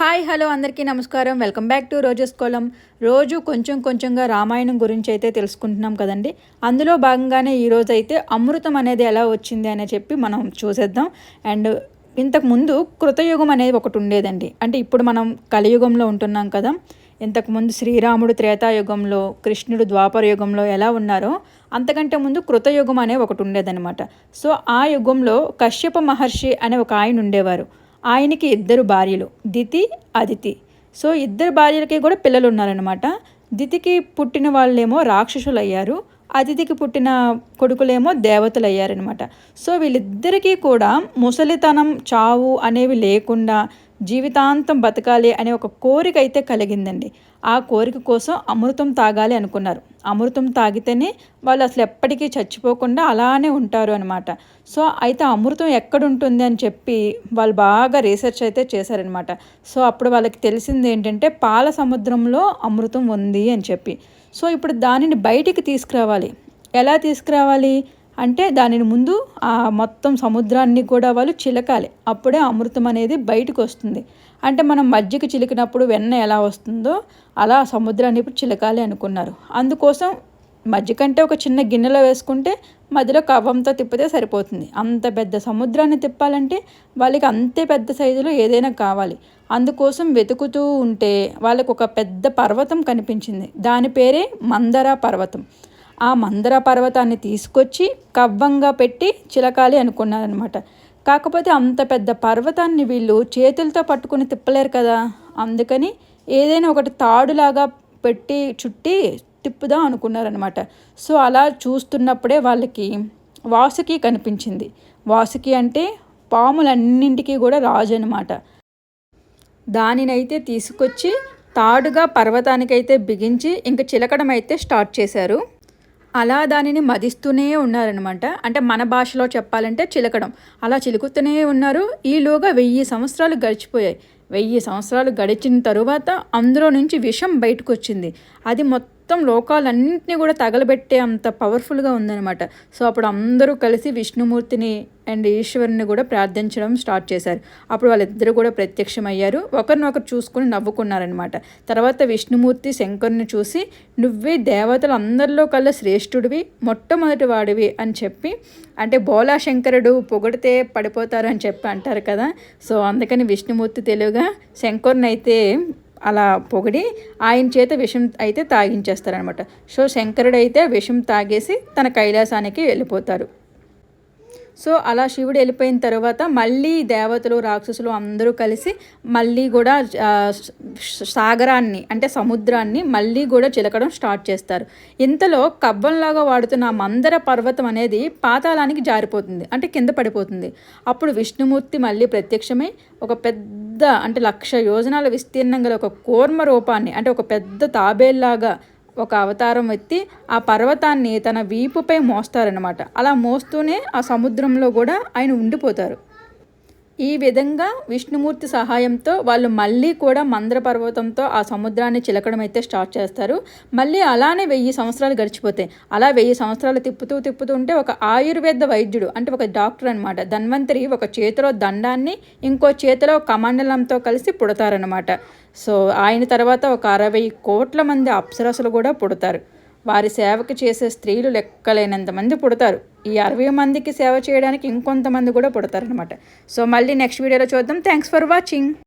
Hi hello అందరికీ నమస్కారం. Welcome back to Roses Kolam. రోజు కొంచెం కొంచెంగా రామాయణం గురించి అయితే తెలుసుకుంటున్నాం కదండి. అందులో భాగంగానే ఈరోజు అయితే అమృతం అనేది ఎలా వచ్చింది అని చెప్పి మనం చూసేద్దాం. అండ్ ఇంతకుముందు కృతయుగం అనేది ఒకటి ఉండేదండి. అంటే ఇప్పుడు మనం కలియుగంలో ఉంటున్నాం కదా. ఇంతకుముందు శ్రీరాముడు త్రేతాయుగంలో, కృష్ణుడు ద్వాపర యుగంలో ఎలా ఉన్నారో అంతకంటే ముందు కృతయుగం అనే ఒకటి ఉండేదన్నమాట. సో ఆ యుగంలో కశ్యప మహర్షి అనే ఒక ఆయన ఉండేవారు. ఆయనకి ఇద్దరు భార్యలు, దితి, అదితి. సో ఇద్దరు భార్యలకి కూడా పిల్లలు ఉన్నారనమాట. దితికి పుట్టిన వాళ్ళేమో రాక్షసులు అయ్యారు, అతిథికి పుట్టిన కొడుకులేమో దేవతలు అయ్యారనమాట. సో వీళ్ళిద్దరికీ కూడా ముసలితనం, చావు అనేవి లేకుండా జీవితాంతం బతకాలి అనే ఒక కోరిక అయితే కలిగిందండి. ఆ కోరిక కోసం అమృతం తాగాలి అనుకున్నారు. అమృతం తాగితేనే వాళ్ళు అసలు ఎప్పటికీ చచ్చిపోకుండా అలానే ఉంటారు అనమాట. సో అయితే అమృతం ఎక్కడుంటుంది అని చెప్పి వాళ్ళు బాగా రీసెర్చ్ అయితే చేశారనమాట. సో అప్పుడు వాళ్ళకి తెలిసింది ఏంటంటే పాల సముద్రంలో అమృతం ఉంది అని చెప్పి. సో ఇప్పుడు దానిని బయటికి తీసుకురావాలి. ఎలా తీసుకురావాలి అంటే దానిని ముందు ఆ మొత్తం సముద్రాన్ని కూడా వాళ్ళు చిలకాలి. అప్పుడే అమృతం అనేది బయటకు వస్తుంది. అంటే మనం మజ్జిగ చిలికినప్పుడు వెన్న ఎలా వస్తుందో అలా సముద్రాన్ని ఇప్పుడు చిలకాలి అనుకున్నారు. అందుకోసం మజ్జిగ కంటే ఒక చిన్న గిన్నెలో వేసుకుంటే మధ్యలో కవ్వంతో తిప్పితే సరిపోతుంది. అంత పెద్ద సముద్రాన్ని తిప్పాలంటే వాళ్ళకి అంతే పెద్ద సైజులో ఏదైనా కావాలి. అందుకోసం వెతుకుతూ ఉంటే వాళ్ళకు ఒక పెద్ద పర్వతం కనిపించింది. దాని పేరే మందర పర్వతం. ఆ మందర పర్వతాన్ని తీసుకొచ్చి కవ్వంగా పెట్టి చిలకాలి అనుకున్నారనమాట. కాకపోతే అంత పెద్ద పర్వతాన్ని వీళ్ళు చేతులతో పట్టుకుని తిప్పలేరు కదా. అందుకని ఏదైనా ఒకటి తాడులాగా పెట్టి చుట్టి తిప్పుదాం అనుకున్నారనమాట. సో అలా చూస్తున్నప్పుడే వాళ్ళకి వాసుకి కనిపించింది. వాసుకి అంటే పాములన్నింటికీ కూడా రాజు అనమాట. దానినైతే తీసుకొచ్చి తాడుగా పర్వతానికైతే బిగించి ఇంక చిలకడం అయితే స్టార్ట్ చేశారు. అలా దానిని మదిస్తూనే ఉన్నారనమాట. అంటే మన భాషలో చెప్పాలంటే చిలకడం. అలా చిలుకుతూనే ఉన్నారు. ఈలోగా 1000 సంవత్సరాలు గడిచిపోయాయి. 1000 సంవత్సరాలు గడిచిన తరువాత అందులో నుంచి విషం బయటకు వచ్చింది. అది మొత్తం లోకాలన్నింటినీ కూడా తగలబెట్టే అంత పవర్ఫుల్గా ఉందన్నమాట. సో అప్పుడు అందరూ కలిసి విష్ణుమూర్తిని అండ్ ఈశ్వరుని కూడా ప్రార్థించడం స్టార్ట్ చేశారు. అప్పుడు వాళ్ళిద్దరూ కూడా ప్రత్యక్షమయ్యారు. ఒకరినొకరు చూసుకుని నవ్వుకున్నారనమాట. తర్వాత విష్ణుమూర్తి శంకరుని చూసి నువ్వే దేవతలు అందరిలో కల్లా శ్రేష్ఠుడివి, మొట్టమొదటి వాడివి అని చెప్పి, అంటే బోలా శంకరుడు పొగిడితే పడిపోతారు అని చెప్పి అంటారు కదా. సో అందుకని విష్ణుమూర్తి తెలివిగా శంకరుని అయితే అలా పొగిడి ఆయన చేత విషం అయితే తాగించేస్తారనమాట. సో శంకరుడు అయితే విషం తాగేసి తన కైలాసానికి వెళ్ళిపోతారు. సో అలా శివుడు వెళ్ళిపోయిన తర్వాత మళ్ళీ దేవతలు, రాక్షసులు అందరూ కలిసి మళ్ళీ కూడా సాగరాన్ని అంటే సముద్రాన్ని మళ్ళీ కూడా చిలకడం స్టార్ట్ చేస్తారు. ఇంతలో కవ్వంలాగా వాడుతున్న మందర పర్వతం అనేది పాతాళానికి జారిపోతుంది, అంటే కింద పడిపోతుంది. అప్పుడు విష్ణుమూర్తి మళ్ళీ ప్రత్యక్షమై ఒక పెద్ద అంటే 1,00,000 యోజనాల విస్తీర్ణం గల ఒక కూర్మ రూపాన్ని, అంటే ఒక పెద్ద తాబేల్లాగా ఒక అవతారం ఎత్తి ఆ పర్వతాన్ని తన వీపుపై మోస్తారనమాట. అలా మోస్తూనే ఆ సముద్రంలో కూడా ఆయన ఉండిపోతారు. ఈ విధంగా విష్ణుమూర్తి సహాయంతో వాళ్ళు మళ్ళీ కూడా మందర పర్వతంతో ఆ సముద్రాన్ని చిలకడం అయితే స్టార్ట్ చేస్తారు. మళ్ళీ అలానే 1000 సంవత్సరాలు గడిచిపోతాయి. అలా 1000 సంవత్సరాలు తిప్పుతూ ఉంటే ఒక ఆయుర్వేద వైద్యుడు, అంటే ఒక డాక్టర్ అనమాట, ధన్వంతరి, ఒక చేతిలో దండాన్ని ఇంకో చేతిలో కమండలంతో కలిసి పుడతారనమాట. సో ఆయన తర్వాత ఒక 60 కోట్ల మంది అప్సరసులు కూడా పుడతారు. వారి సేవకి చేసే స్త్రీలు లెక్కలేనంత మంది పుడతారు. ఈ 60 మందికి సేవ చేయడానికి ఇంకొంతమంది కూడా పుడతారనమాట. సో మళ్ళీ నెక్స్ట్ వీడియోలో చూద్దాం. Thanks for watching.